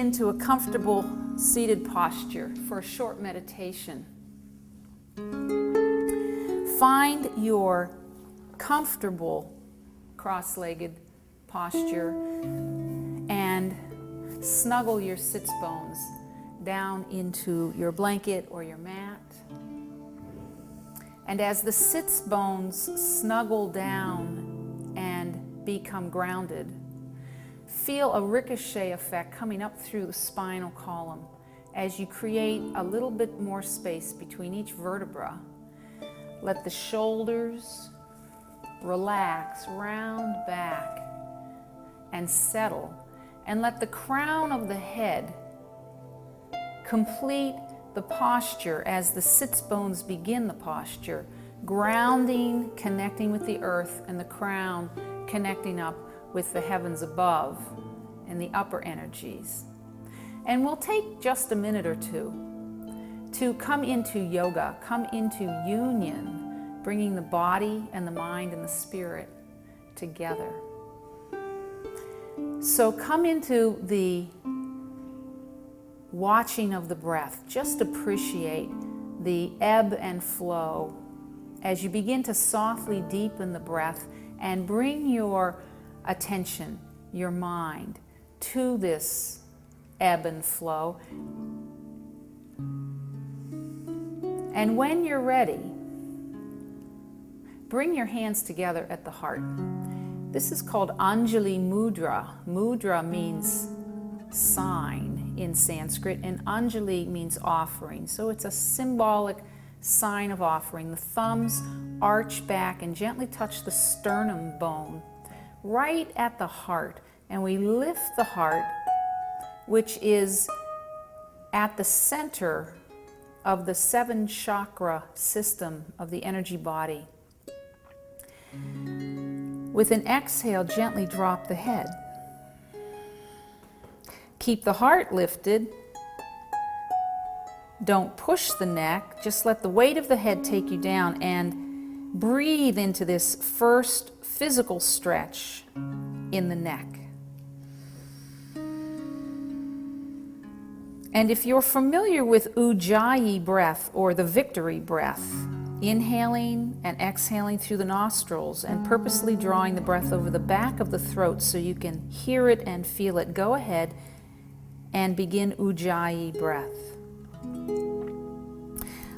into a comfortable seated posture for a short meditation. Find your comfortable cross-legged posture and snuggle your sits bones down into your blanket or your mat. And as the sits bones snuggle down and become grounded, feel a ricochet effect coming up through the spinal column as you create a little bit more space between each vertebra. Let the shoulders relax, round back, and settle. And let the crown of the head complete the posture as the sits bones begin the posture, grounding, connecting with the earth, and the crown connecting up with the heavens above and the upper energies. And we'll take just a minute or two to come into yoga, come into union, bringing the body and the mind and the spirit together. So come into the watching of the breath. Just appreciate the ebb and flow as you begin to softly deepen the breath and bring your attention, your mind, to this ebb and flow. And when you're ready, bring your hands together at the heart. This is called Anjali Mudra. Mudra means sign in Sanskrit, and Anjali means offering. So it's a symbolic sign of offering. The thumbs arch back and gently touch the sternum bone right at the heart. And we lift the heart, which is at the center of the 7 chakra system of the energy body. With an exhale, gently drop the head. Keep the heart lifted. Don't push the neck. Just let the weight of the head take you down, and breathe into this first physical stretch in the neck. And if you're familiar with Ujjayi breath, or the victory breath, inhaling and exhaling through the nostrils and purposely drawing the breath over the back of the throat so you can hear it and feel it, go ahead and begin Ujjayi breath.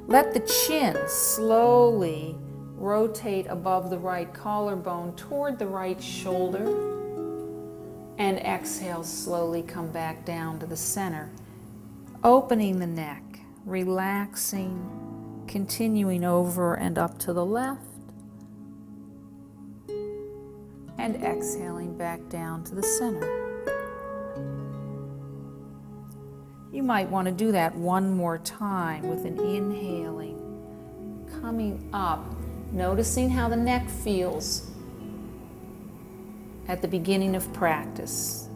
Let the chin slowly rotate above the right collarbone toward the right shoulder, and exhale, slowly come back down to the center. Opening the neck, relaxing, continuing over and up to the left, and exhaling back down to the center. You might want to do that one more time with an inhaling, coming up, noticing how the neck feels at the beginning of practice.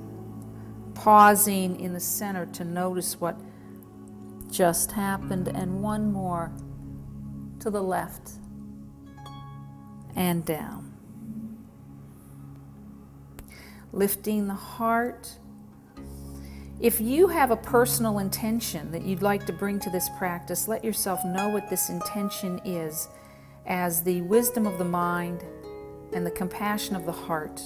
Pausing in the center to notice what just happened, and one more to the left and down. Lifting the heart. If you have a personal intention that you'd like to bring to this practice, let yourself know what this intention is, as the wisdom of the mind and the compassion of the heart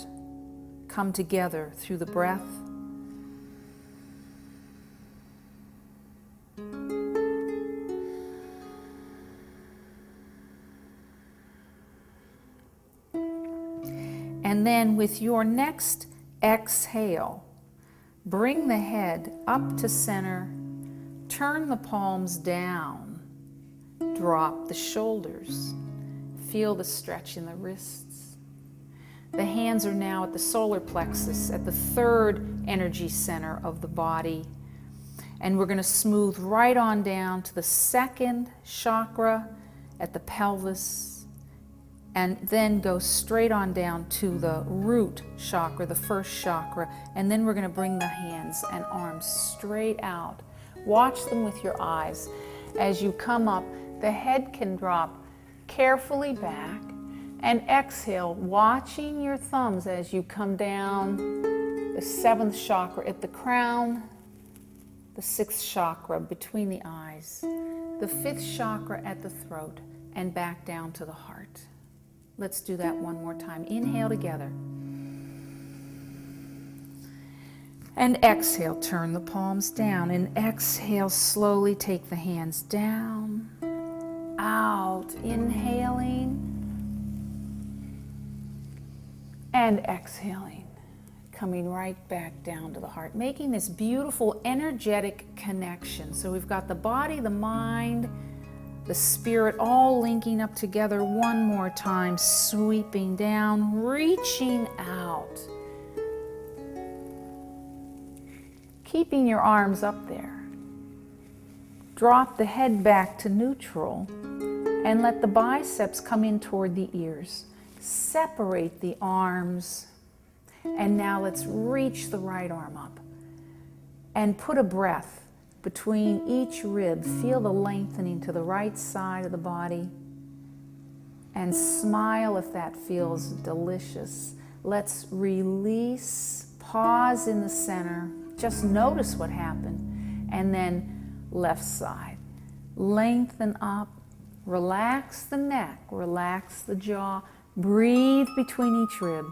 come together through the breath. And then with your next exhale, bring the head up to center, turn the palms down, drop the shoulders, feel the stretch in the wrists. The hands are now at the solar plexus, at the 3rd energy center of the body. And we're going to smooth right on down to the 2nd chakra at the pelvis, and then go straight on down to the root chakra, the 1st chakra. And then we're going to bring the hands and arms straight out. Watch them with your eyes. As you come up, the head can drop carefully back, and exhale, watching your thumbs as you come down the 7th chakra at the crown the 6th chakra between the eyes, the 5th chakra at the throat, and back down to the heart. Let's do that one more time. Inhale together. And exhale, turn the palms down. And exhale, slowly take the hands down, out, inhaling, and exhaling. Coming right back down to the heart, making this beautiful energetic connection. So we've got the body, the mind, the spirit all linking up together one more time, sweeping down, reaching out. Keeping your arms up there. Drop the head back to neutral and let the biceps come in toward the ears. Separate the arms. And now let's reach the right arm up and put a breath between each rib. Feel the lengthening to the right side of the body and smile if that feels delicious. Let's release, pause in the center, just notice what happened, and then left side. Lengthen up, relax the neck, relax the jaw, breathe between each rib.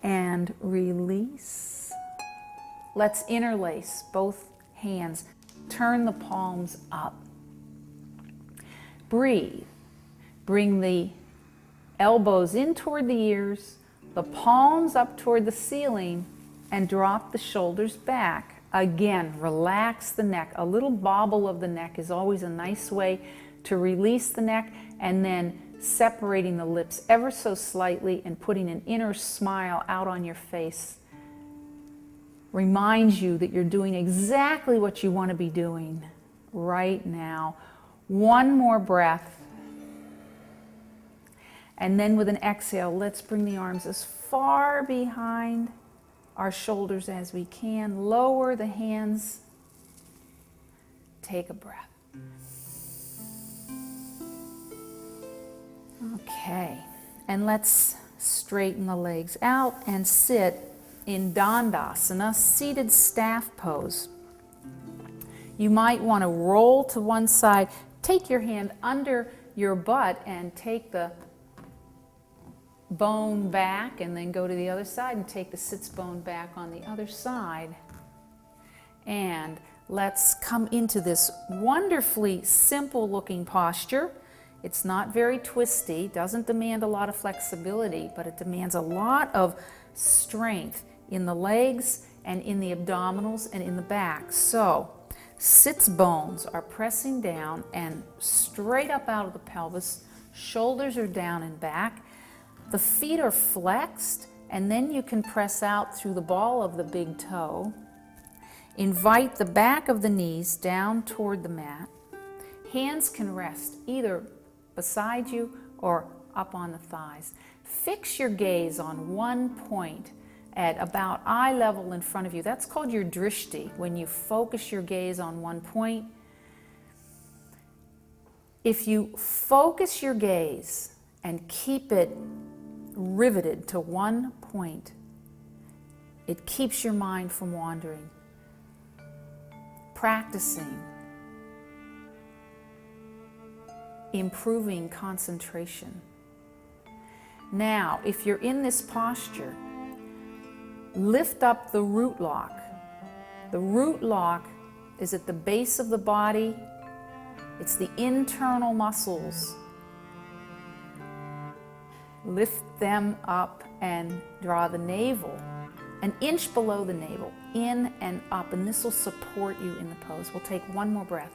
And release. Let's interlace both hands. Turn the palms up. Breathe. Bring the elbows in toward the ears, the palms up toward the ceiling, and drop the shoulders back. Again, relax the neck. A little bobble of the neck is always a nice way to release the neck, and then separating the lips ever so slightly and putting an inner smile out on your face reminds you that you're doing exactly what you want to be doing right now. One more breath. And then with an exhale, let's bring the arms as far behind our shoulders as we can. Lower the hands. Take a breath. Okay, and let's straighten the legs out and sit in Dandasana, seated staff pose. You might want to roll to one side, take your hand under your butt and take the bone back, and then go to the other side and take the sits bone back on the other side. And let's come into this wonderfully simple looking posture. It's not very twisty, doesn't demand a lot of flexibility, but it demands a lot of strength in the legs and in the abdominals and in the back. So, sits bones are pressing down and straight up out of the pelvis. Shoulders are down and back. The feet are flexed, and then you can press out through the ball of the big toe. Invite the back of the knees down toward the mat. Hands can rest either beside you or up on the thighs. Fix your gaze on one point at about eye level in front of you. That's called your drishti, when you focus your gaze on one point. If you focus your gaze and keep it riveted to one point, it keeps your mind from wandering. Practicing, improving concentration. Now, if you're in this posture, lift up the root lock. The root lock is at the base of the body. It's the internal muscles. Lift them up and draw the navel an inch below the navel, in and up, and this will support you in the pose. We'll take one more breath.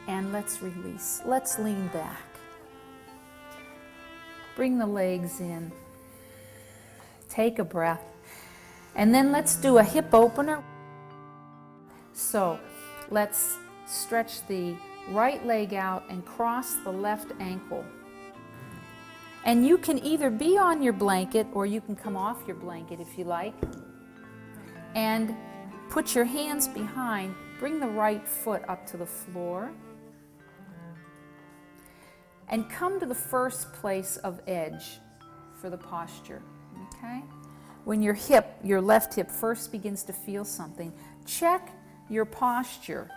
And let's release. Let's lean back. Bring the legs in. Take a breath. And then let's do a hip opener. So let's stretch the right leg out and cross the left ankle. And you can either be on your blanket or you can come off your blanket if you like. And put your hands behind. Bring the right foot up to the floor. and come to the first place of edge for the posture, okay? When your hip, your left hip, first begins to feel something, check your posture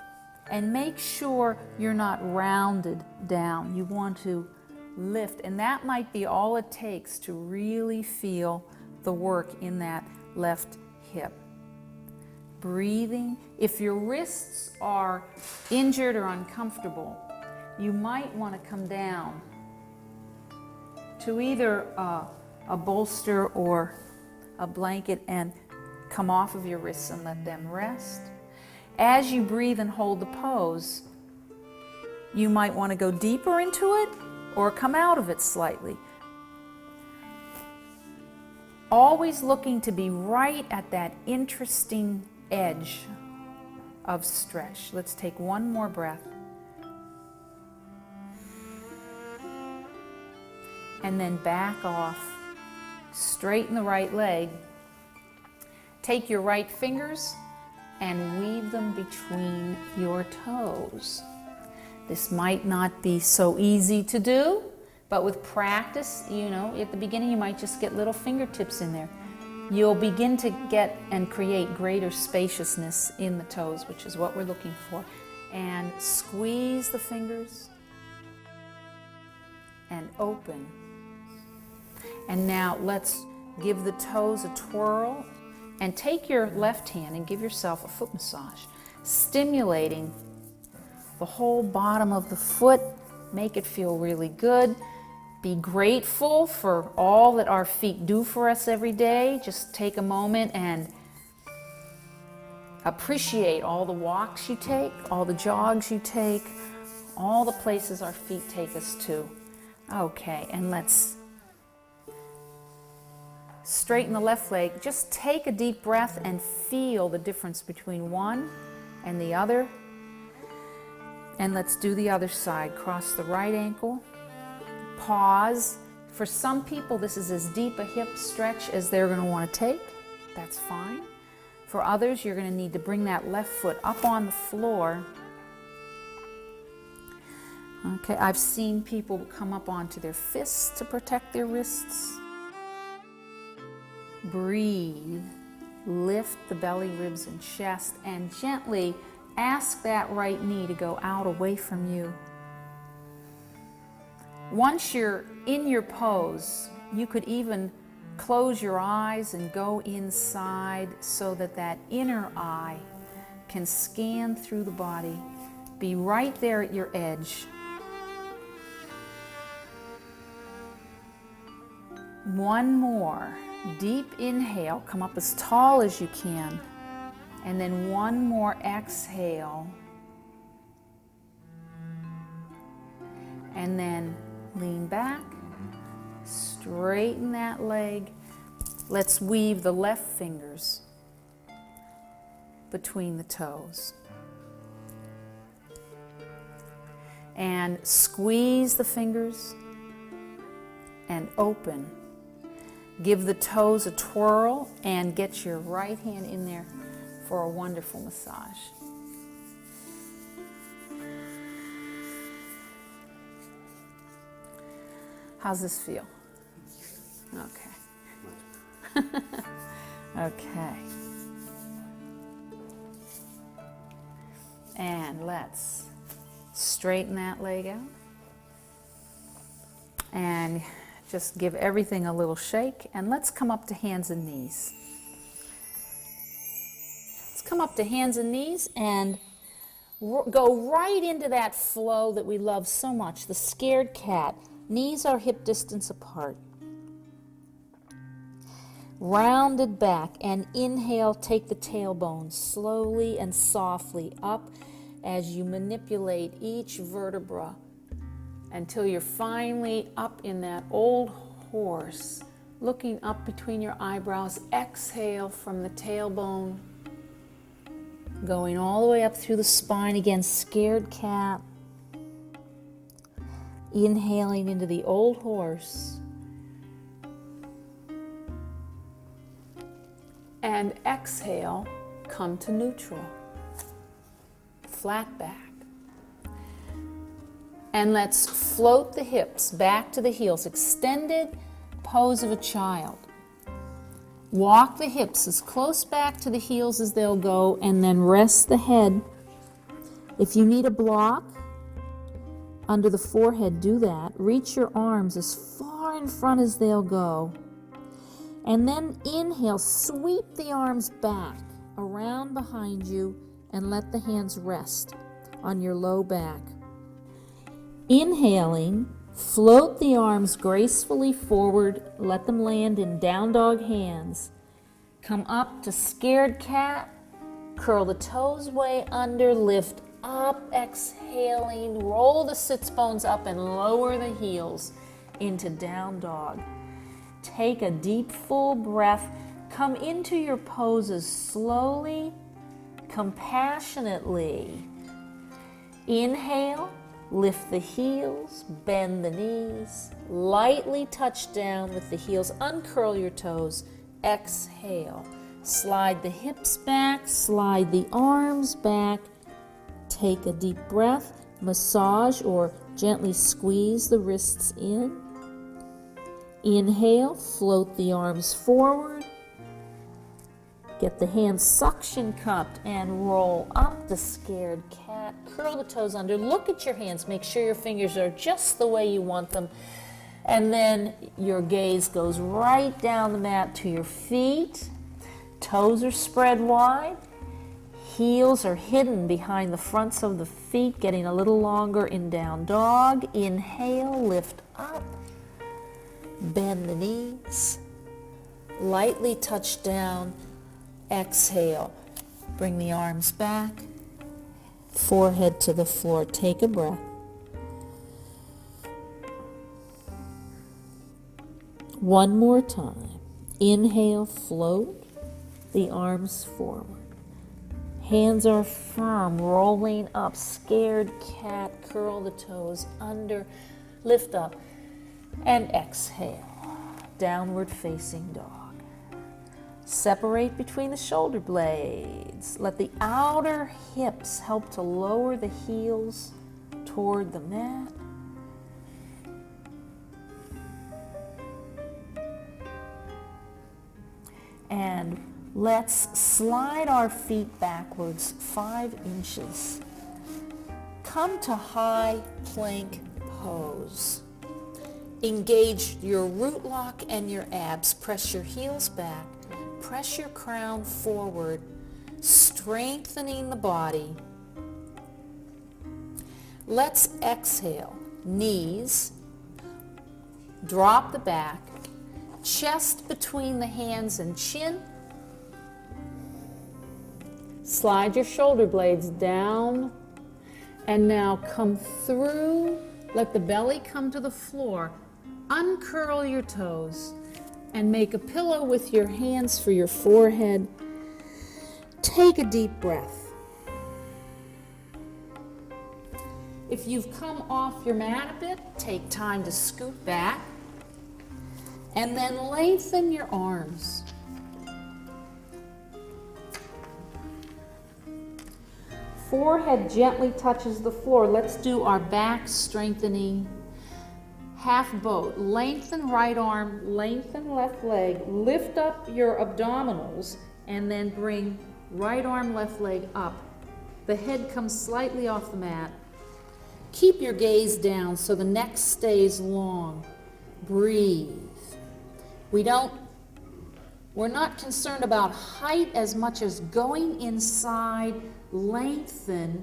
and make sure you're not rounded down. You want to lift, and that might be all it takes to really feel the work in that left hip. Breathing. If your wrists are injured or uncomfortable, you might want to come down to either a bolster or a blanket and come off of your wrists and let them rest. As you breathe and hold the pose, you might want to go deeper into it or come out of it slightly. Always looking to be right at that interesting edge of stretch. Let's take one more breath. And then back off. Straighten the right leg. Take your right fingers and weave them between your toes. This might not be so easy to do, but with practice, you know, at the beginning you might just get little fingertips in there. You'll begin to get and create greater spaciousness in the toes, which is what we're looking for. And squeeze the fingers and open. And now let's give the toes a twirl and take your left hand and give yourself a foot massage, stimulating the whole bottom of the foot. Make it feel really good. Be grateful for all that our feet do for us every day. Just take a moment and appreciate all the walks you take, all the jogs you take, all the places our feet take us to. Okay, and let's straighten the left leg. Just take a deep breath and feel the difference between one and the other. And let's do the other side. Cross the right ankle. Pause. For some people, this is as deep a hip stretch as they're going to want to take. That's fine. For others, you're going to need to bring that left foot up on the floor. Okay, I've seen people come up onto their fists to protect their wrists. Breathe. Lift the belly, ribs, and chest, and gently ask that right knee to go out away from you. Once you're in your pose, you could even close your eyes and go inside so that that inner eye can scan through the body. Be right there at your edge. One more. Deep inhale. Come up as tall as you can. And then one more exhale. And then lean back, straighten that leg. Let's weave the left fingers between the toes. And squeeze the fingers and open. Give the toes a twirl and get your right hand in there for a wonderful massage. How's this feel? Okay. Okay. And let's straighten that leg out. And just give everything a little shake. And let's come up to hands and knees. Let's come up to hands and knees and go right into that flow that we love so much, the scared cat. Knees are hip distance apart. Rounded back, and inhale, take the tailbone slowly and softly up as you manipulate each vertebra until you're finally up in that old horse, looking up between your eyebrows. Exhale from the tailbone, going all the way up through the spine. Again, scared cat. Inhaling into the old horse. And exhale, come to neutral. Flat back. And let's float the hips back to the heels. Extended pose of a child. Walk the hips as close back to the heels as they'll go, and then rest the head. If you need a block under the forehead, do that. Reach your arms as far in front as they'll go. And then inhale, sweep the arms back around behind you and let the hands rest on your low back. Inhaling, float the arms gracefully forward, let them land in down dog hands. Come up to scared cat, curl the toes way under, lift up, exhaling, roll the sits bones up and lower the heels into down dog. Take a deep, full breath. Come into your poses slowly, compassionately. Inhale, lift the heels, bend the knees, lightly touch down with the heels, uncurl your toes. Exhale, slide the hips back, slide the arms back. Take a deep breath, massage or gently squeeze the wrists in. Inhale, float the arms forward. Get the hands suction cupped and roll up the scared cat. Curl the toes under. Look at your hands. Make sure your fingers are just the way you want them. And then your gaze goes right down the mat to your feet. Toes are spread wide. Heels are hidden behind the fronts of the feet, getting a little longer in down dog. Inhale, lift up. Bend the knees. Lightly touch down. Exhale, bring the arms back, forehead to the floor. Take a breath. One more time. Inhale, float the arms forward. Hands are firm, rolling up. Scared cat, curl the toes under, lift up, and exhale. Downward facing dog. Separate between the shoulder blades. Let the outer hips help to lower the heels toward the mat. And let's slide our feet backwards 5 inches. Come to high plank pose. Engage your root lock and your abs. Press your heels back. Press your crown forward, strengthening the body. Let's exhale. Knees, drop the back, chest between the hands and chin. Slide your shoulder blades down, and now come through. Let the belly come to the floor. Uncurl your toes. And make a pillow with your hands for your forehead. Take a deep breath. If you've come off your mat a bit, take time to scoot back. And then lengthen your arms. Forehead gently touches the floor. Let's do our back strengthening half boat. Lengthen right arm, lengthen left leg, lift up your abdominals, and then bring right arm, left leg up. The head comes slightly off the mat. Keep your gaze down so the neck stays long. Breathe. We're not concerned about height as much as going inside. Lengthen.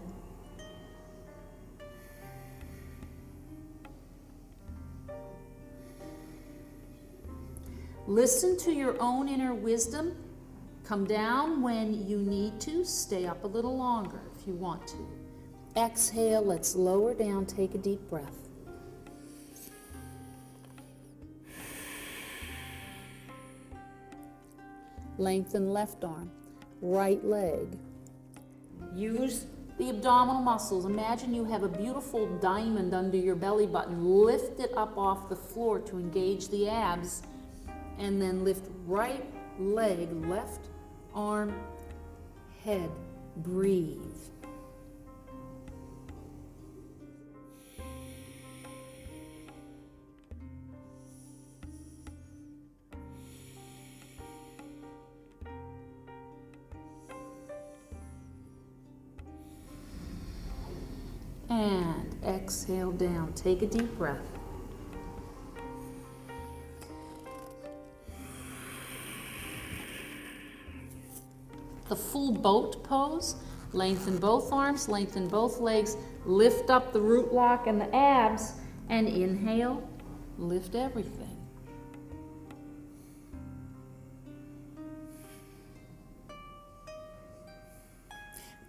Listen to your own inner wisdom. Come down when you need to. Stay up a little longer if you want to. Exhale, let's lower down. Take a deep breath. Lengthen left arm, right leg. Use the abdominal muscles. Imagine you have a beautiful diamond under your belly button. Lift it up off the floor to engage the abs. And then lift right leg, left arm, head. Breathe. And exhale down. Take a deep breath. The full boat pose. Lengthen both arms, lengthen both legs, lift up the root lock and the abs, and inhale, lift everything.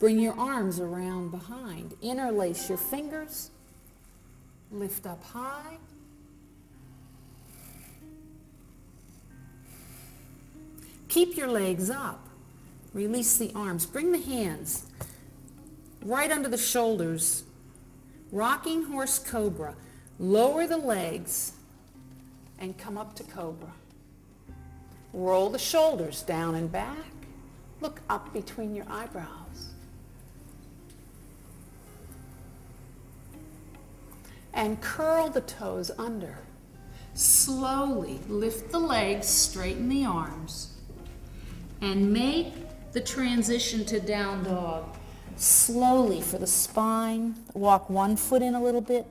Bring your arms around behind. Interlace your fingers. Lift up high. Keep your legs up. Release the arms. Bring the hands right under the shoulders. Rocking horse cobra. Lower the legs and come up to cobra. Roll the shoulders down and back. Look up between your eyebrows. And curl the toes under. Slowly lift the legs, straighten the arms, and make the transition to down dog. Slowly for the spine. Walk one foot in a little bit.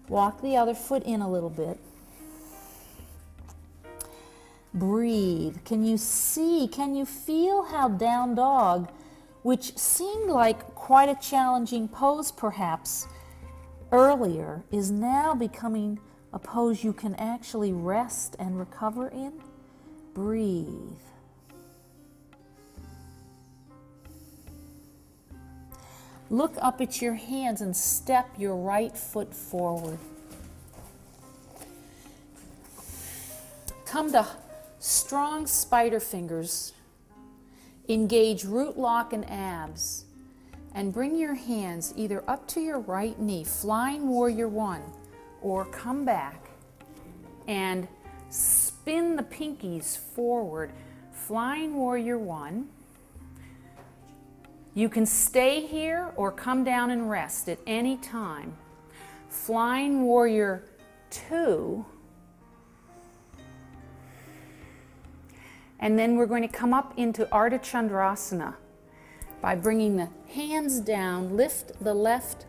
Walk the other foot in a little bit. Breathe. Can you see, can you feel how down dog, which seemed like quite a challenging pose perhaps earlier, is now becoming a pose you can actually rest and recover in? Breathe. Look up at your hands and step your right foot forward. Come to strong spider fingers. Engage root lock and abs. And bring your hands either up to your right knee, flying warrior one, or come back and spin the pinkies forward, flying warrior one. You can stay here or come down and rest at any time. Flying warrior two. And then we're going to come up into Ardha Chandrasana by bringing the hands down, lift the left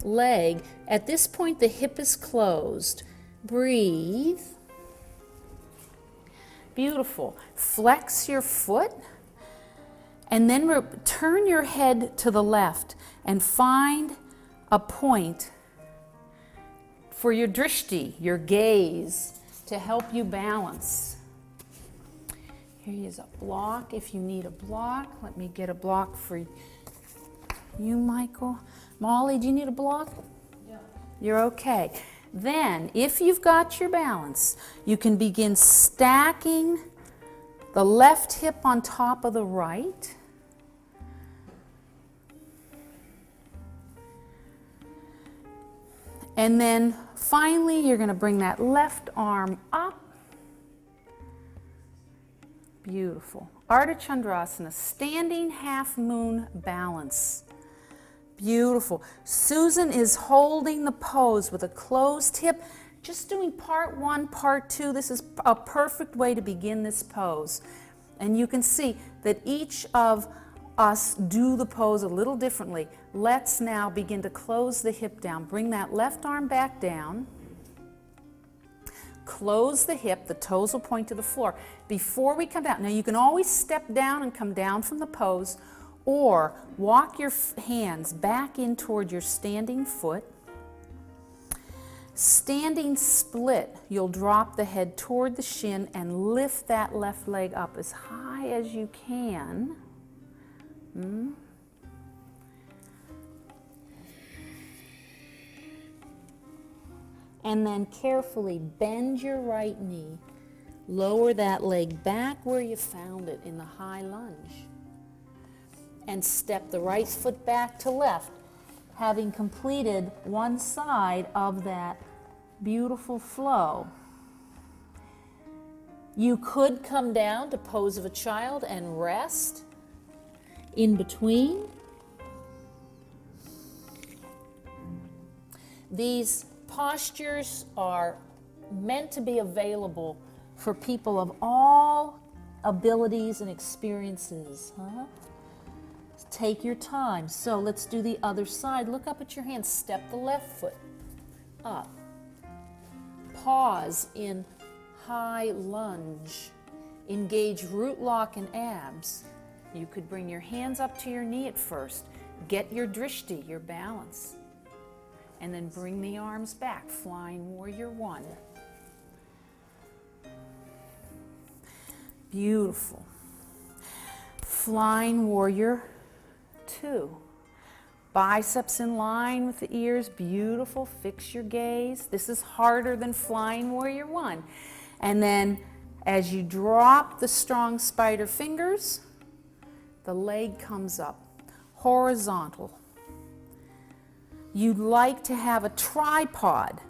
leg. At this point, the hip is closed. Breathe. Beautiful. Flex your foot. And then turn your head to the left and find a point for your drishti, your gaze, to help you balance. Here is a block if you need a block. Let me get a block for you, Michael. Molly, do you need a block? Yeah. You're okay. Then, if you've got your balance, you can begin stacking the left hip on top of the right. And then finally, you're going to bring that left arm up. Beautiful. Ardha Chandrasana, standing half moon balance. Beautiful. Susan is holding the pose with a closed hip, just doing part one, part two. This is a perfect way to begin this pose. And you can see that each of us do the pose a little differently. Let's now begin to close the hip down. Bring that left arm back down. Close the hip, the toes will point to the floor. Before we come down, now you can always step down and come down from the pose, or walk your hands back in toward your standing foot. Standing split, you'll drop the head toward the shin and lift that left leg up as high as you can. And then carefully bend your right knee. Lower that leg back where you found it in the high lunge. And step the right foot back to left, having completed one side of that beautiful flow. You could come down to pose of a child and rest in between. These postures are meant to be available for people of all abilities and experiences. Take your time. So let's do the other side. Look up at your hands. Step the left foot up. Pause in high lunge. Engage root lock and abs. You could bring your hands up to your knee at first. Get your drishti, your balance. And then bring the arms back. Flying warrior one. Beautiful. Flying warrior two. Biceps in line with the ears. Beautiful. Fix your gaze. This is harder than flying warrior one. And then as you drop the strong spider fingers, the leg comes up. Horizontal. You'd like to have a tripod.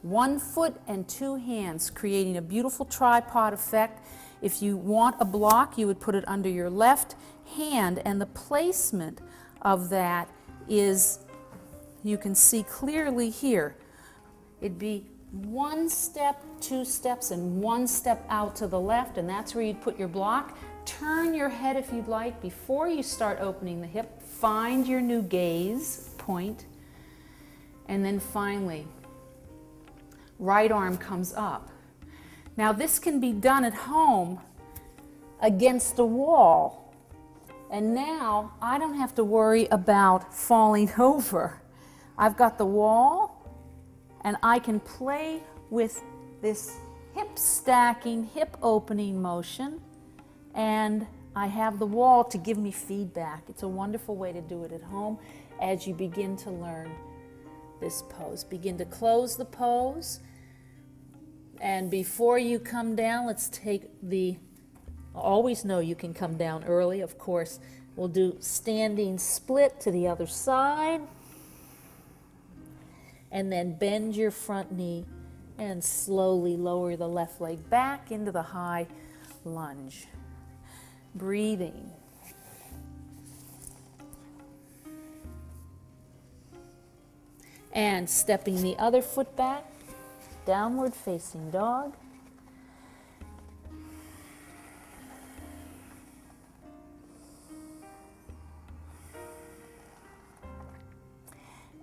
1 foot and 2 hands, creating a beautiful tripod effect. If you want a block, you would put it under your left hand, and the placement of that is, you can see clearly here. It'd be 1 step, 2 steps, and 1 step out to the left, and that's where you'd put your block. Turn your head if you'd like before you start opening the hip. Find your new gaze point. And then finally, right arm comes up. Now this can be done at home against the wall. And now I don't have to worry about falling over. I've got the wall, and I can play with this hip stacking, hip opening motion, and I have the wall to give me feedback. It's a wonderful way to do it at home as you begin to learn this pose. Begin to close the pose, and before you come down, let's take the, always know you can come down early, of course. We'll do standing split to the other side, and then bend your front knee and slowly lower the left leg back into the high lunge. Breathing. And stepping the other foot back, downward facing dog.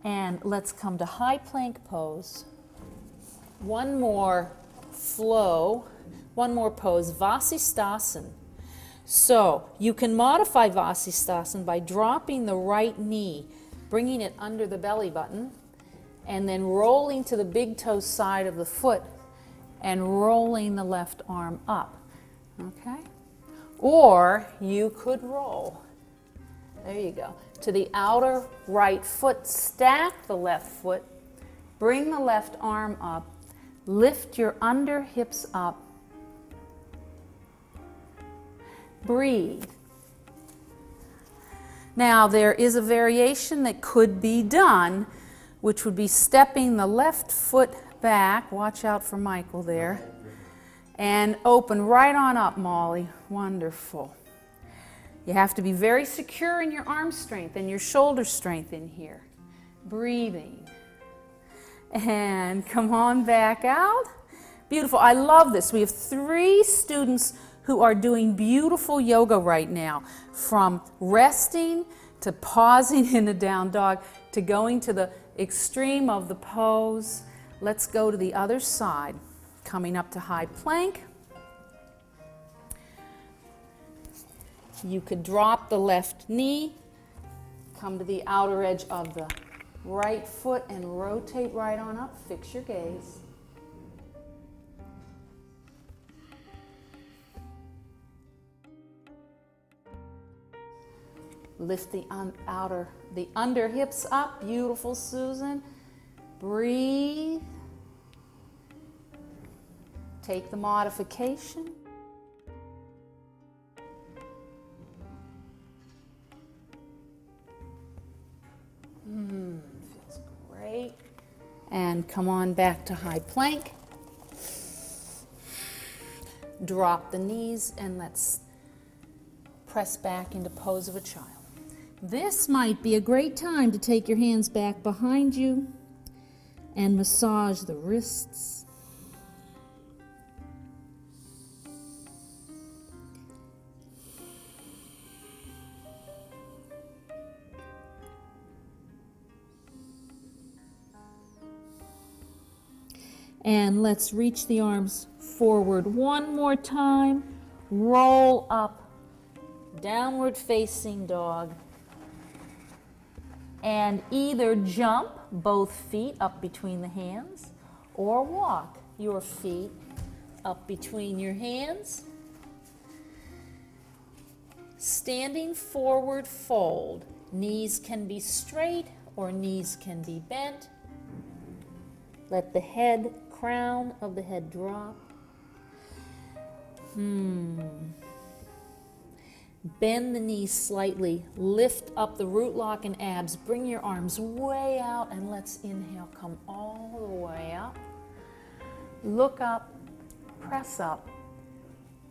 And let's come to high plank pose. One more flow, one more pose, Vasisthasana. So you can modify Vasisthasana by dropping the right knee, bringing it under the belly button, and then rolling to the big toe side of the foot and rolling the left arm up, okay? Or you could roll, there you go, to the outer right foot, stack the left foot, bring the left arm up, lift your under hips up, breathe. Now there is a variation that could be done, which would be stepping the left foot back, watch out for Michael there, and open right on up, Molly. Wonderful. You have to be very secure in your arm strength and your shoulder strength in here. Breathing. And come on back out. Beautiful. I love this. We have 3 students who are doing beautiful yoga right now, from resting to pausing in a down dog to going to the extreme of the pose. Let's go to the other side. Coming up to high plank. You could drop the left knee, come to the outer edge of the right foot and rotate right on up. Fix your gaze. Lift the under hips up. Beautiful, Susan. Breathe. Take the modification. Feels great. And come on back to high plank. Drop the knees and let's press back into pose of a child. This might be a great time to take your hands back behind you and massage the wrists. And let's reach the arms forward one more time. Roll up, downward facing dog. And either jump both feet up between the hands or walk your feet up between your hands. Standing forward fold. Knees can be straight or knees can be bent. Let the head, crown of the head drop. Bend the knees slightly. Lift up the root lock and abs. Bring your arms way out and let's inhale. Come all the way up. Look up, press up.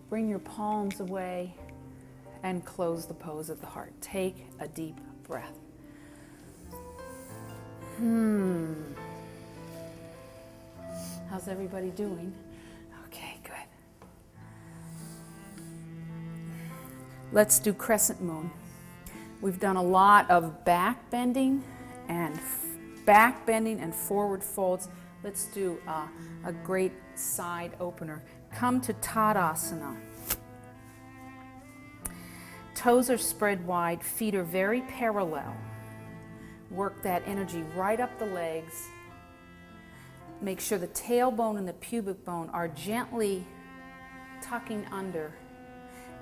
Bring your palms away and close the pose of the heart. Take a deep breath. How's everybody doing? Okay, good. Let's do crescent moon. We've done a lot of back bending and forward folds. Let's do a great side opener. Come to Tadasana. Toes are spread wide, feet are very parallel. Work that energy right up the legs. Make sure the tailbone and the pubic bone are gently tucking under.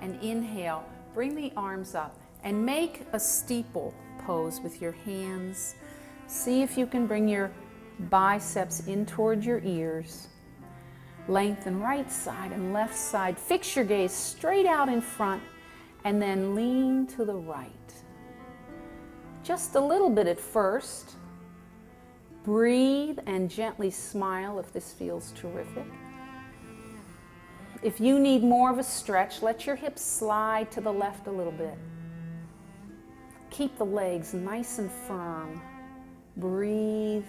And inhale, bring the arms up and make a steeple pose with your hands. See if you can bring your biceps in toward your ears. Lengthen right side and left side. Fix your gaze straight out in front and then lean to the right. Just a little bit at first. Breathe and gently smile if this feels terrific. If you need more of a stretch, let your hips slide to the left a little bit. Keep the legs nice and firm. Breathe.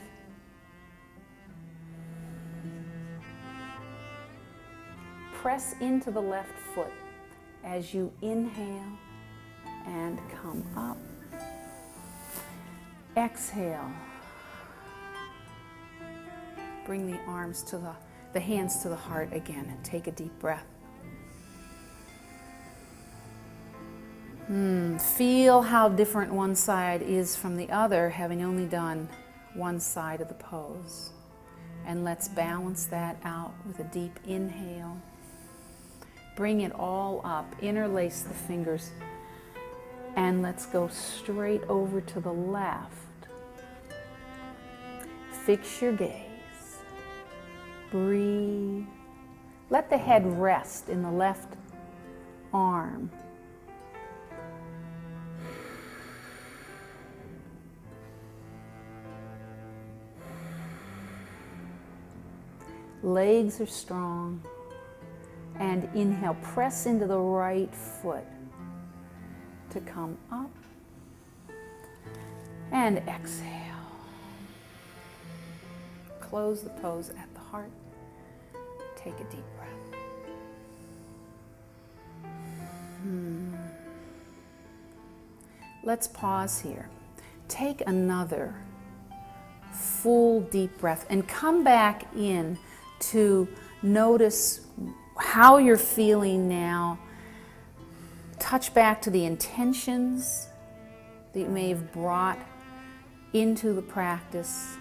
Press into the left foot as you inhale and come up. Exhale. Bring the arms to the hands to the heart again and take a deep breath. Feel how different one side is from the other, having only done one side of the pose. And let's balance that out with a deep inhale. Bring it all up, interlace the fingers, and let's go straight over to the left. Fix your gaze. Breathe. Let the head rest in the left arm. Legs are strong. And inhale, press into the right foot to come up. And exhale. Close the pose at the heart. Take a deep breath. Let's pause here. Take another full deep breath and come back in to notice how you're feeling now. Touch back to the intentions that you may have brought into the practice.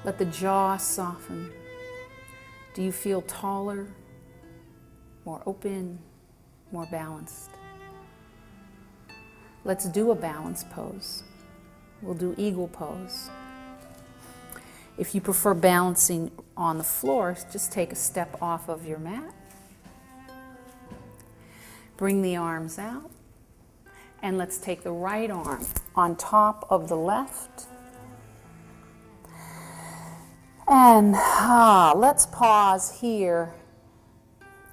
Let the jaw soften. Do you feel taller, more open, more balanced? Let's do a balance pose. We'll do eagle pose. If you prefer balancing on the floor, just take a step off of your mat. Bring the arms out. And let's take the right arm on top of the left. And let's pause here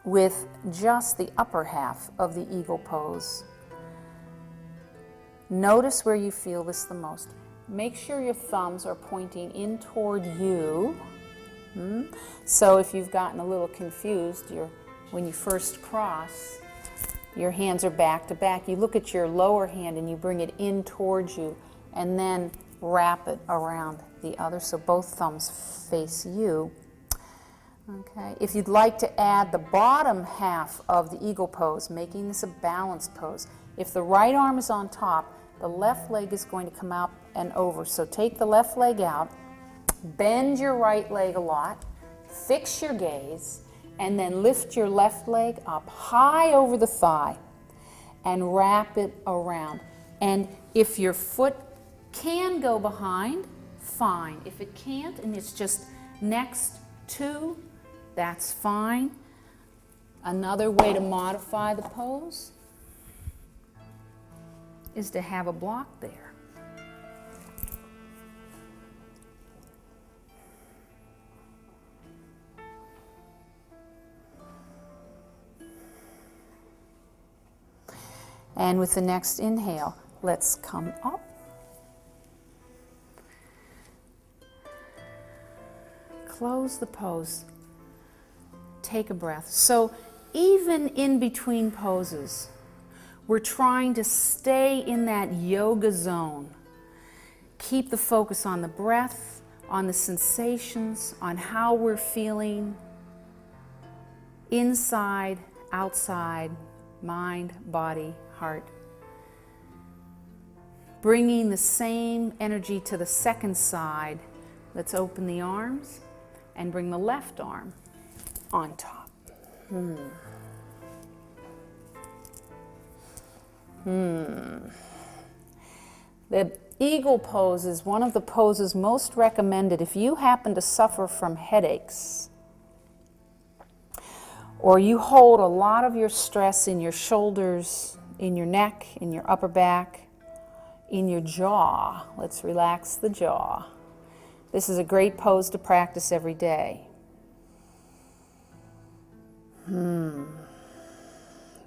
with just the upper half of the eagle pose. Notice where you feel this the most. Make sure your thumbs are pointing in toward you. So if you've gotten a little confused, when you first cross, your hands are back to back. You look at your lower hand and you bring it in towards you, and then wrap it around the other so both thumbs face you. Okay, if you'd like to add the bottom half of the eagle pose, making this a balanced pose, if the right arm is on top, the left leg is going to come out and over. So take the left leg out, bend your right leg a lot, fix your gaze, and then lift your left leg up high over the thigh and wrap it around. And if your foot can go behind, fine. If it can't and it's just next to, that's fine. Another way to modify the pose is to have a block there. And with the next inhale, let's come up. Close the pose. Take a breath. So even in between poses, we're trying to stay in that yoga zone. Keep the focus on the breath, on the sensations, on how we're feeling inside, outside, mind, body, heart. Bringing the same energy to the second side. Let's open the arms and bring the left arm on top. The eagle pose is one of the poses most recommended if you happen to suffer from headaches, or you hold a lot of your stress in your shoulders, in your neck, in your upper back, in your jaw. Let's relax the jaw. This is a great pose to practice every day.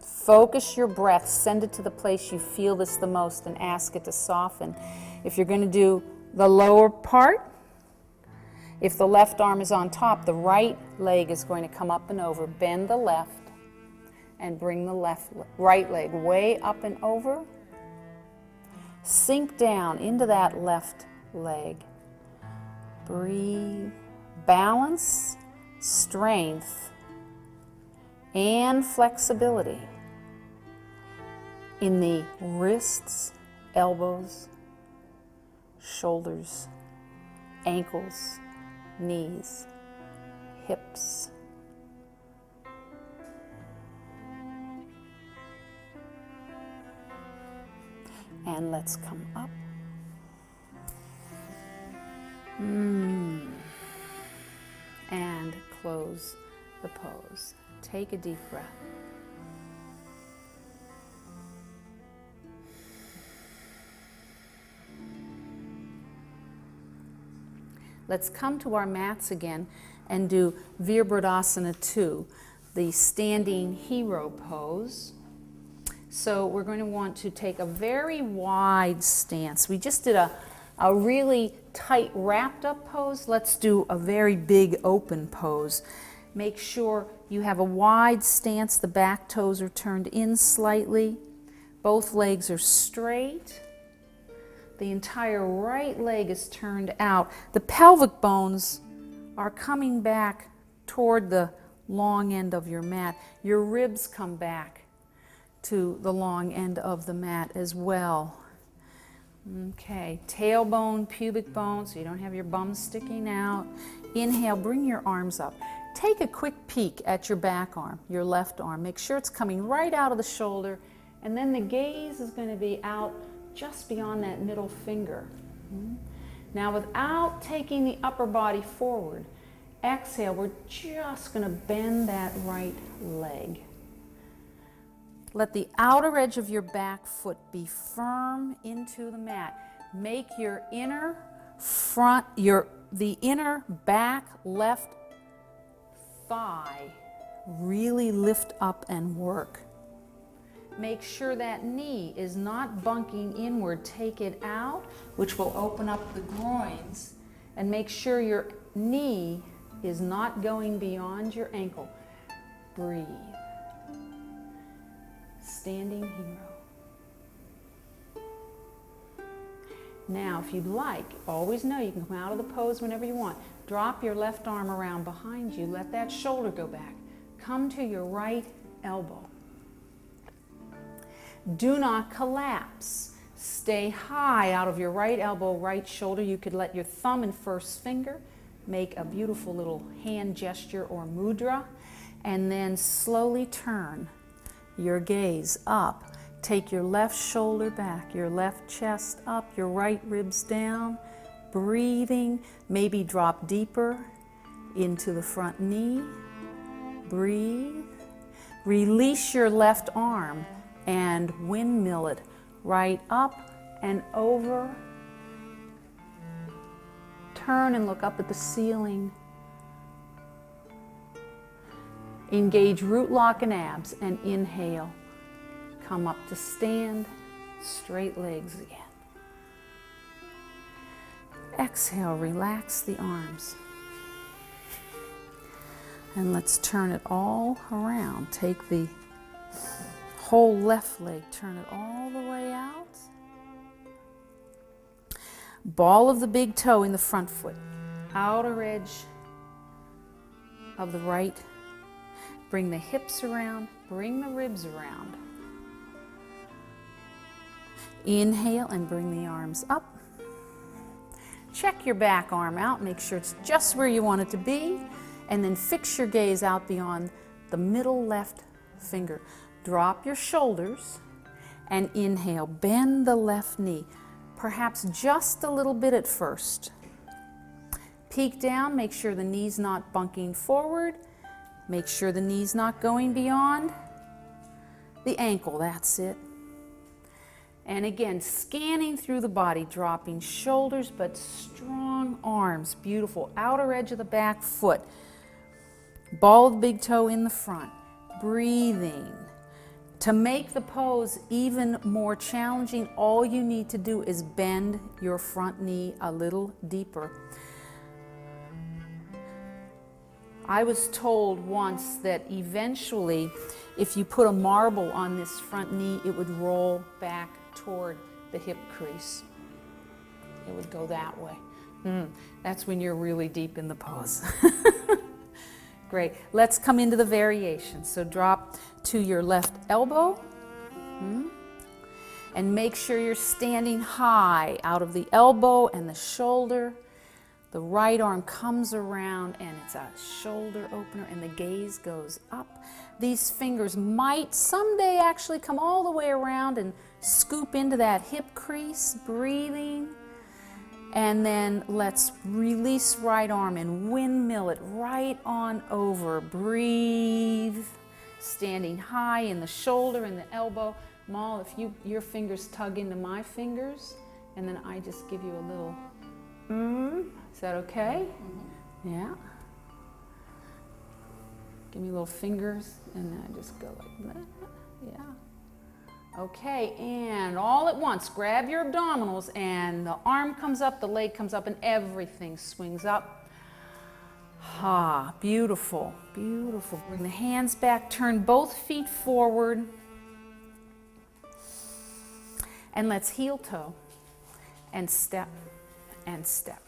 Focus your breath, send it to the place you feel this the most and ask it to soften. If you're going to do the lower part, if the left arm is on top, the right leg is going to come up and over. Bend the left and bring the right leg way up and over. Sink down into that left leg. Breathe. Balance, strength, and flexibility in the wrists, elbows, shoulders, ankles, knees, hips. And let's come up. And close the pose. Take a deep breath. Let's come to our mats again and do Virabhadrasana 2, the standing hero pose. So we're going to want to take a very wide stance. We just did a really tight wrapped up pose. Let's do a very big open pose. Make sure you have a wide stance. The back toes are turned in slightly. Both legs are straight. The entire right leg is turned out. The pelvic bones are coming back toward the long end of your mat. Your ribs come back to the long end of the mat as well. Okay, tailbone, pubic bone, so you don't have your bum sticking out. Inhale, bring your arms up. Take a quick peek at your back arm, your left arm. Make sure it's coming right out of the shoulder, and then the gaze is going to be out just beyond that middle finger. Now, without taking the upper body forward, exhale, we're just going to bend that right leg. Let the outer edge of your back foot be firm into the mat. Make your inner front, the inner back left thigh really lift up and work. Make sure that knee is not bunking inward. Take it out, which will open up the groins, and make sure your knee is not going beyond your ankle. Breathe. Standing hero. Now, if you'd like, always know you can come out of the pose whenever you want. Drop your left arm around behind you. Let that shoulder go back. Come to your right elbow. Do not collapse. Stay high out of your right elbow, right shoulder. You could let your thumb and first finger make a beautiful little hand gesture or mudra, and then slowly turn your gaze up. Take your left shoulder back, your left chest up, your right ribs down. Breathing, maybe drop deeper into the front knee. Breathe. Release your left arm and windmill it right up and over. Turn and look up at the ceiling. Engage root lock and abs and inhale. Come up to stand, straight legs again. Exhale, relax the arms. And let's turn it all around. Take the whole left leg, turn it all the way out. Ball of the big toe in the front foot. Outer edge of the right. Bring the hips around, bring the ribs around. Inhale and bring the arms up. Check your back arm out, make sure it's just where you want it to be, and then fix your gaze out beyond the middle left finger. Drop your shoulders and inhale. Bend the left knee, perhaps just a little bit at first. Peek down, make sure the knee's not bunking forward. Make sure the knee's not going beyond the ankle, that's it. And again, scanning through the body, dropping shoulders but strong arms. Beautiful. Outer edge of the back foot. Ball of the big toe in the front. Breathing. To make the pose even more challenging, all you need to do is bend your front knee a little deeper. I was told once that eventually, if you put a marble on this front knee, it would roll back toward the hip crease. It would go that way. That's when you're really deep in the pose. Great. Let's come into the variation. So drop to your left elbow. And make sure you're standing high out of the elbow and the shoulder. The right arm comes around and it's a shoulder opener and the gaze goes up. These fingers might someday actually come all the way around and scoop into that hip crease, breathing. And then let's release right arm and windmill it right on over. Breathe. Standing high in the shoulder and the elbow. Mal, if your fingers tug into my fingers, and then I just give you a little Is that okay? Yeah. Give me little fingers, and then I just go like that. Yeah. Okay, and all at once, grab your abdominals, and the arm comes up, the leg comes up, and everything swings up. Ha, beautiful, beautiful. Bring the hands back, turn both feet forward, and let's heel toe, and step, and step.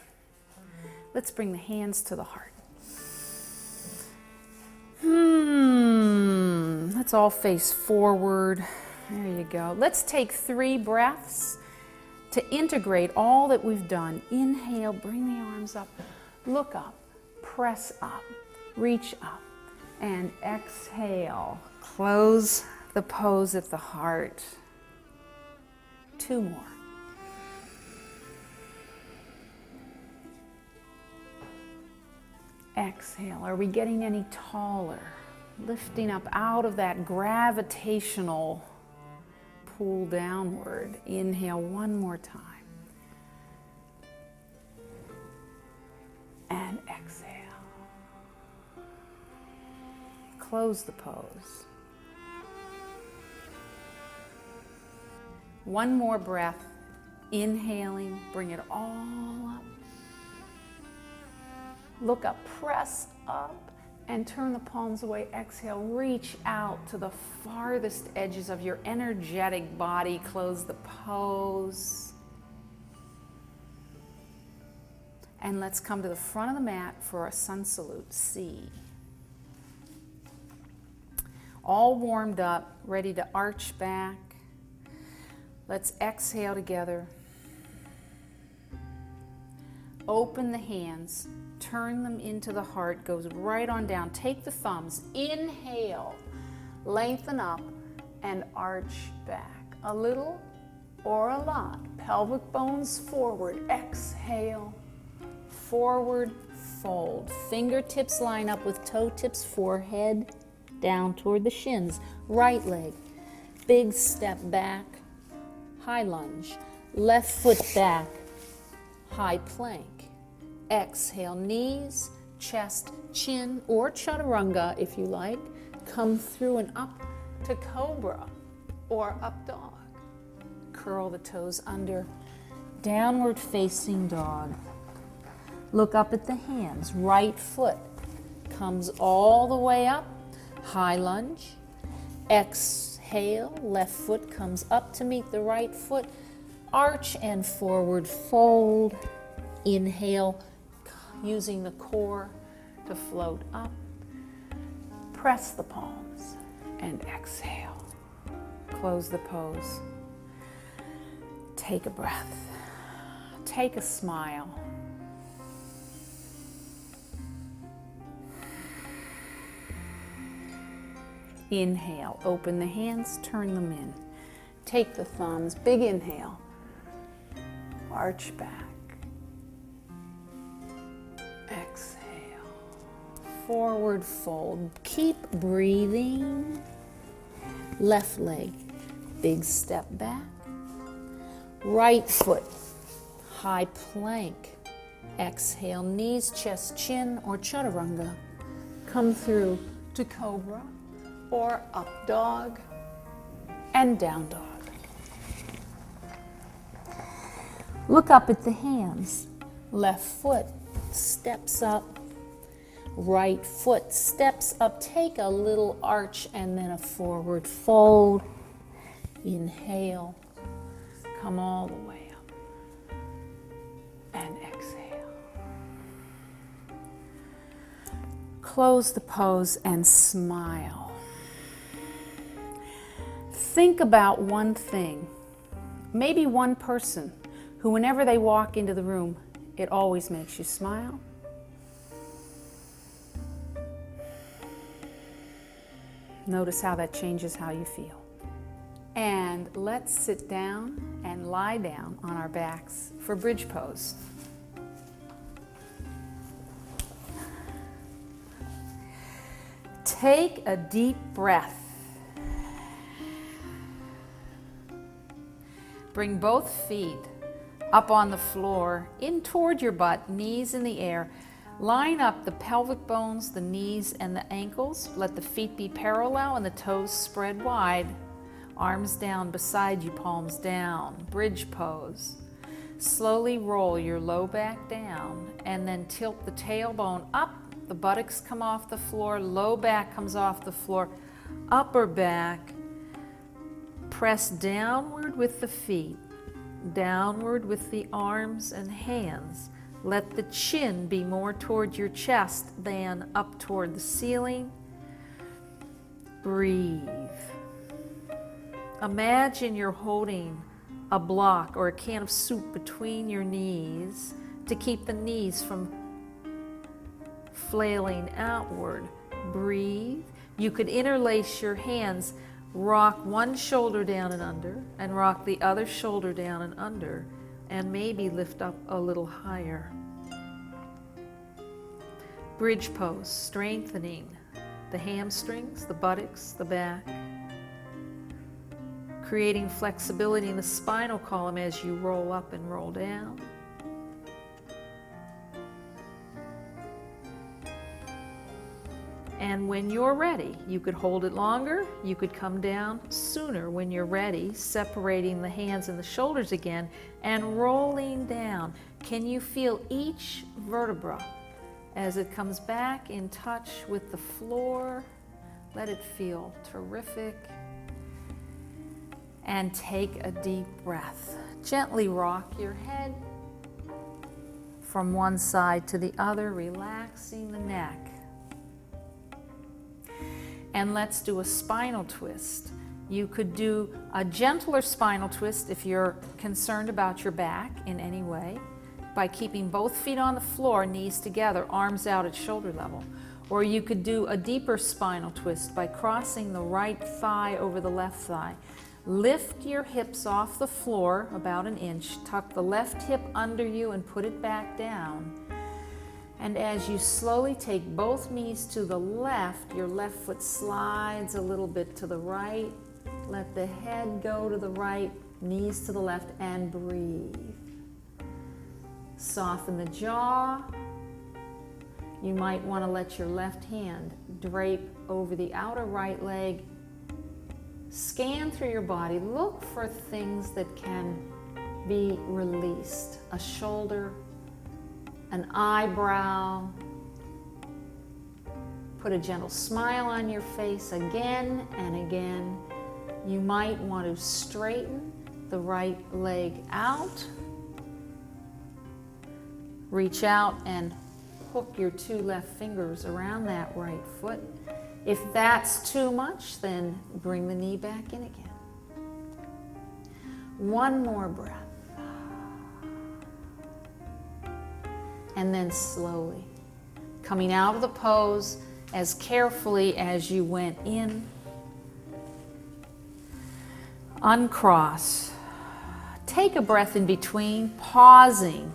Let's bring the hands to the heart. Let's all face forward. There you go. Let's take 3 breaths to integrate all that we've done. Inhale, bring the arms up, look up, press up, reach up, and exhale. Close the pose at the heart. 2 more. Exhale. Are we getting any taller? Lifting up out of that gravitational pull downward. Inhale one more time. And exhale. Close the pose. One more breath. Inhaling, bring it all up. Look up, press up, and turn the palms away. Exhale, reach out to the farthest edges of your energetic body. Close the pose. And let's come to the front of the mat for a sun salute, C. All warmed up, ready to arch back. Let's exhale together. Open the hands, turn them into the heart, goes right on down. Take the thumbs, inhale, lengthen up, and arch back. A little or a lot. Pelvic bones forward, exhale, forward fold. Fingertips line up with toe tips, forehead down toward the shins. Right leg, big step back, high lunge. Left foot back, high plank. Exhale, knees, chest, chin, or chaturanga if you like. Come through and up to cobra or up dog. Curl the toes under, downward facing dog. Look up at the hands. Right foot comes all the way up, high lunge. Exhale, left foot comes up to meet the right foot. Arch and forward fold. Inhale, using the core to float up. Press the palms and exhale. Close the pose. Take a breath. Take a smile. Inhale, open the hands, turn them in. Take the thumbs, big inhale. Arch back. Exhale. Forward fold. Keep breathing. Left leg, big step back. Right foot, high plank. Exhale, knees, chest, chin, or chaturanga. Come through to cobra or up dog and down dog. Look up at the hands. Left foot steps up. Right foot steps up. Take a little arch and then a forward fold. Inhale. Come all the way up. And exhale. Close the pose and smile. Think about one thing, maybe one person who whenever they walk into the room, it always makes you smile. Notice how that changes how you feel. And let's sit down and lie down on our backs for bridge pose. Take a deep breath. Bring both feet up on the floor, in toward your butt, knees in the air. Line up the pelvic bones, the knees, and the ankles. Let the feet be parallel and the toes spread wide. Arms down beside you, palms down. Bridge pose. Slowly roll your low back down and then tilt the tailbone up. The buttocks come off the floor, low back comes off the floor, upper back. Press downward with the feet, downward with the arms and hands. Let the chin be more toward your chest than up toward the ceiling. Breathe. Imagine you're holding a block or a can of soup between your knees to keep the knees from flailing outward. Breathe. You could interlace your hands, rock one shoulder down and under, and rock the other shoulder down and under, and maybe lift up a little higher. Bridge pose, strengthening the hamstrings, the buttocks, the back, creating flexibility in the spinal column as you roll up and roll down. And when you're ready, you could hold it longer, you could come down sooner when you're ready, separating the hands and the shoulders again and rolling down. Can you feel each vertebra as it comes back in touch with the floor? Let it feel terrific. And take a deep breath. Gently rock your head from one side to the other, relaxing the neck. And let's do a spinal twist. You could do a gentler spinal twist if you're concerned about your back in any way, by keeping both feet on the floor, knees together, arms out at shoulder level. Or you could do a deeper spinal twist by crossing the right thigh over the left thigh. Lift your hips off the floor about an inch, tuck the left hip under you and put it back down. And as you slowly take both knees to the left, your left foot slides a little bit to the right. Let the head go to the right, knees to the left, and breathe. Soften the jaw. You might want to let your left hand drape over the outer right leg. Scan through your body. Look for things that can be released. A shoulder, an eyebrow. Put a gentle smile on your face again and again. You might want to straighten the right leg out. Reach out and hook your two left fingers around that right foot. If that's too much, then bring the knee back in again. One more breath. And then slowly, coming out of the pose as carefully as you went in. Uncross. Take a breath in between, pausing,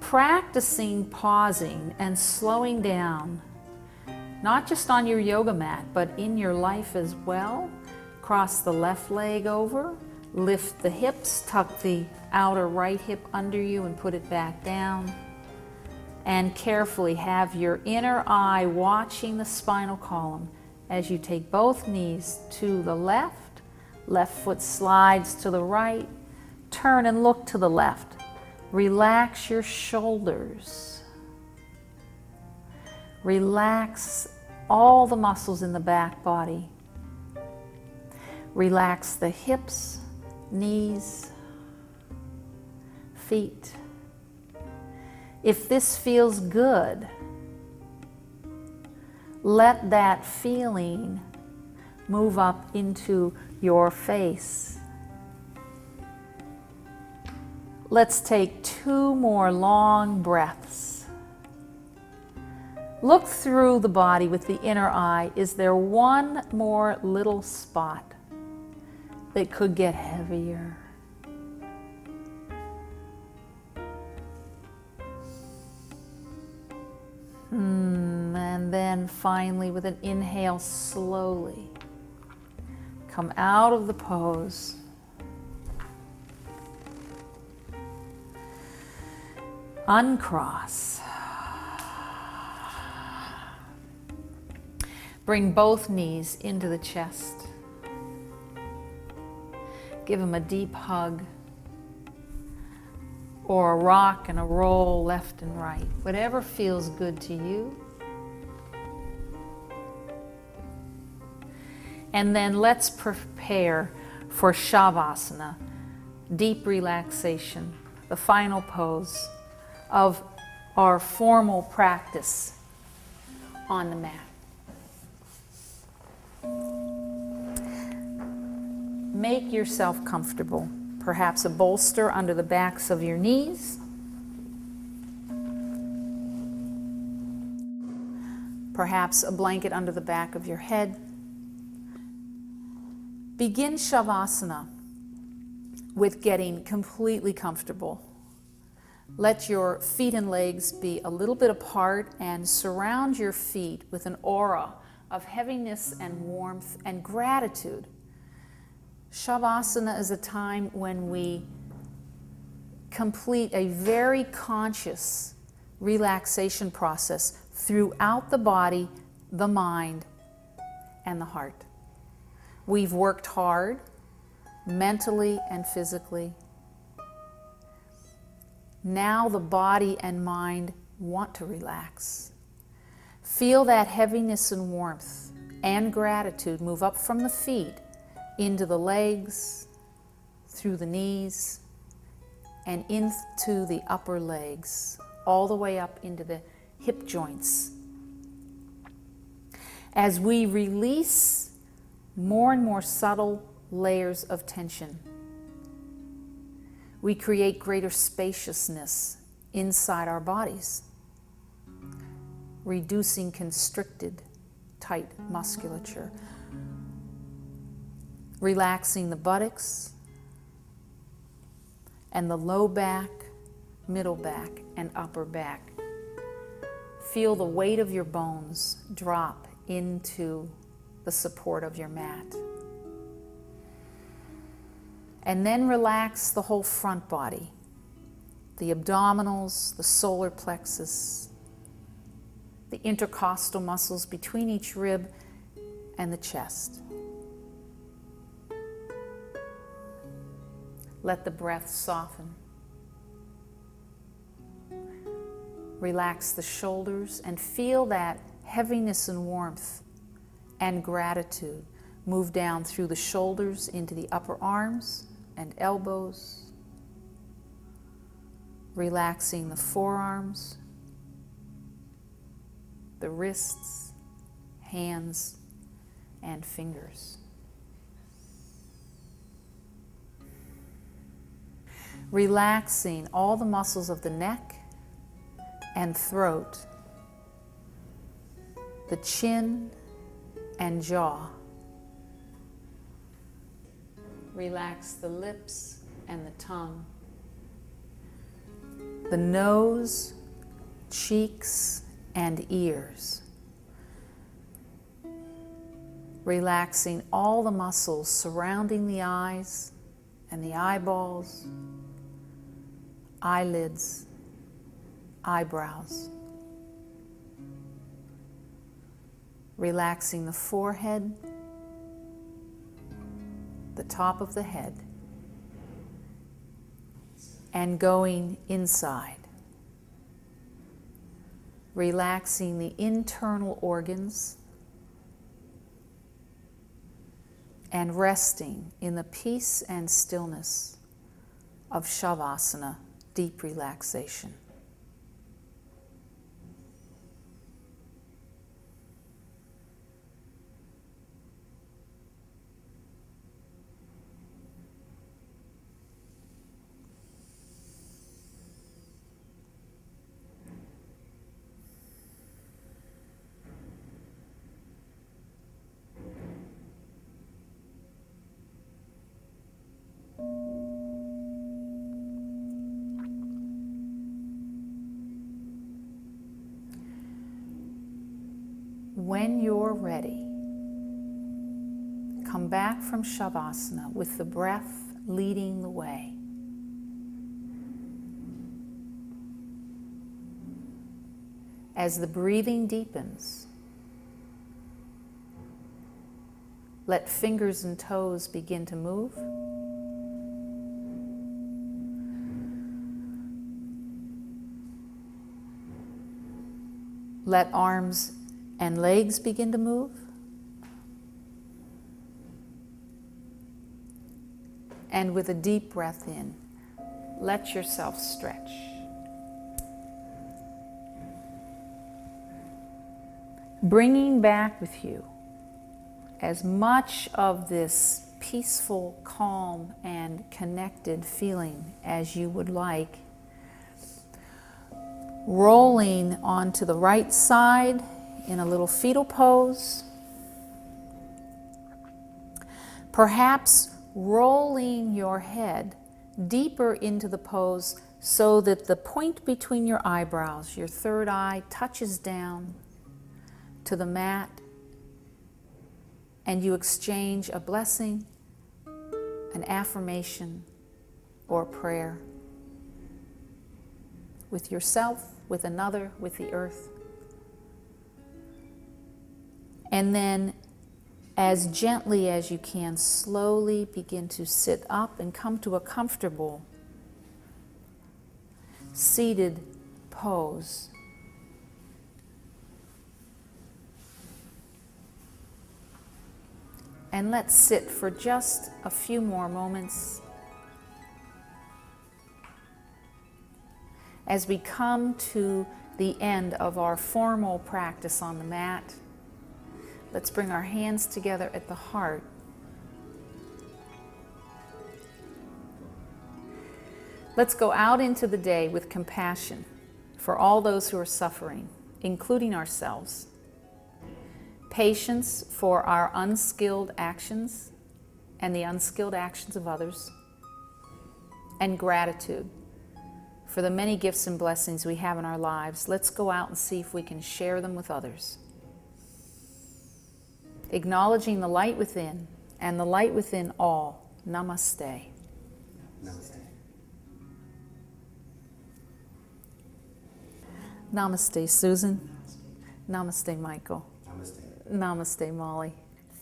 practicing pausing and slowing down. Not just on your yoga mat, but in your life as well. Cross the left leg over, lift the hips, tuck the outer right hip under you and put it back down. And carefully have your inner eye watching the spinal column as you take both knees to the left, left foot slides to the right, turn and look to the left. Relax your shoulders. Relax all the muscles in the back body. Relax the hips, knees, feet. If this feels good, let that feeling move up into your face. Let's take 2 more long breaths. Look through the body with the inner eye. Is there one more little spot that could get heavier? And then finally, with an inhale, slowly come out of the pose. Uncross. Bring both knees into the chest. Give them a deep hug, or a rock and a roll left and right, whatever feels good to you. And then let's prepare for Shavasana, deep relaxation, the final pose of our formal practice on the mat. Make yourself comfortable. Perhaps a bolster under the backs of your knees. Perhaps a blanket under the back of your head. Begin Shavasana with getting completely comfortable. Let your feet and legs be a little bit apart and surround your feet with an aura of heaviness and warmth and gratitude. Shavasana is a time when we complete a very conscious relaxation process throughout the body, the mind, and the heart. We've worked hard, mentally and physically. Now the body and mind want to relax. Feel that heaviness and warmth and gratitude move up from the feet into the legs, through the knees, and into the upper legs, all the way up into the hip joints. As we release more and more subtle layers of tension, we create greater spaciousness inside our bodies, reducing constricted, tight musculature, relaxing the buttocks and the low back, middle back, and upper back. Feel the weight of your bones drop into the support of your mat. And then relax the whole front body, the abdominals, the solar plexus, the intercostal muscles between each rib and the chest. Let the breath soften. Relax the shoulders and feel that heaviness and warmth and gratitude move down through the shoulders into the upper arms and elbows, relaxing the forearms, the wrists, hands, and fingers. Relaxing all the muscles of the neck and throat, the chin and jaw. Relax the lips and the tongue, the nose, cheeks, and ears. Relaxing all the muscles surrounding the eyes and the eyeballs, eyelids, eyebrows. Relaxing the forehead, the top of the head, and going inside. Relaxing the internal organs and resting in the peace and stillness of Shavasana, deep relaxation. When you're ready, come back from Shavasana with the breath leading the way. As the breathing deepens, let fingers and toes begin to move. Let arms and legs begin to move. And with a deep breath in, let yourself stretch. Bringing back with you as much of this peaceful, calm, and connected feeling as you would like. Rolling onto the right side in a little fetal pose. Perhaps rolling your head deeper into the pose so that the point between your eyebrows, your third eye, touches down to the mat, and you exchange a blessing, an affirmation, or prayer with yourself, with another, with the earth. And then, as gently as you can, slowly begin to sit up and come to a comfortable seated pose. And let's sit for just a few more moments. As we come to the end of our formal practice on the mat, let's bring our hands together at the heart. Let's go out into the day with compassion for all those who are suffering, including ourselves. Patience for our unskilled actions and the unskilled actions of others. And gratitude for the many gifts and blessings we have in our lives. Let's go out and see if we can share them with others. Acknowledging the light within and the light within all. Namaste. Namaste. Namaste, Susan. Namaste, Michael. Namaste. Namaste, Molly.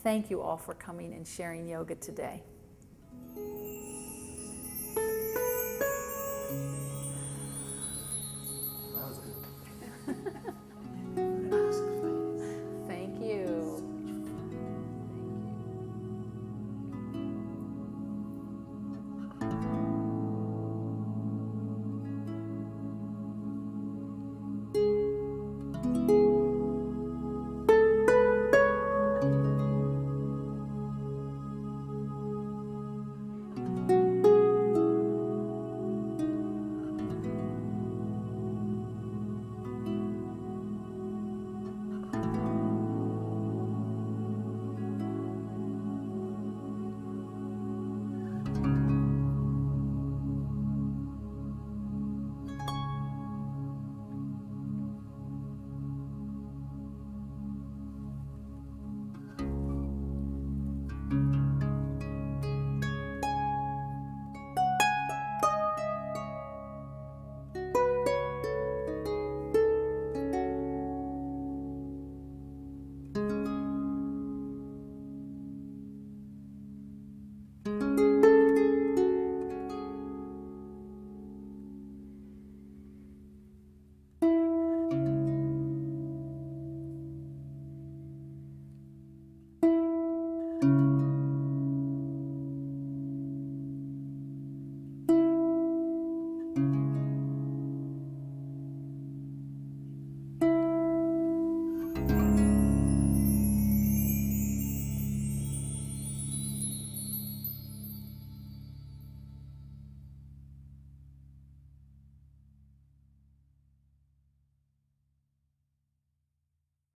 Thank you all for coming and sharing yoga today.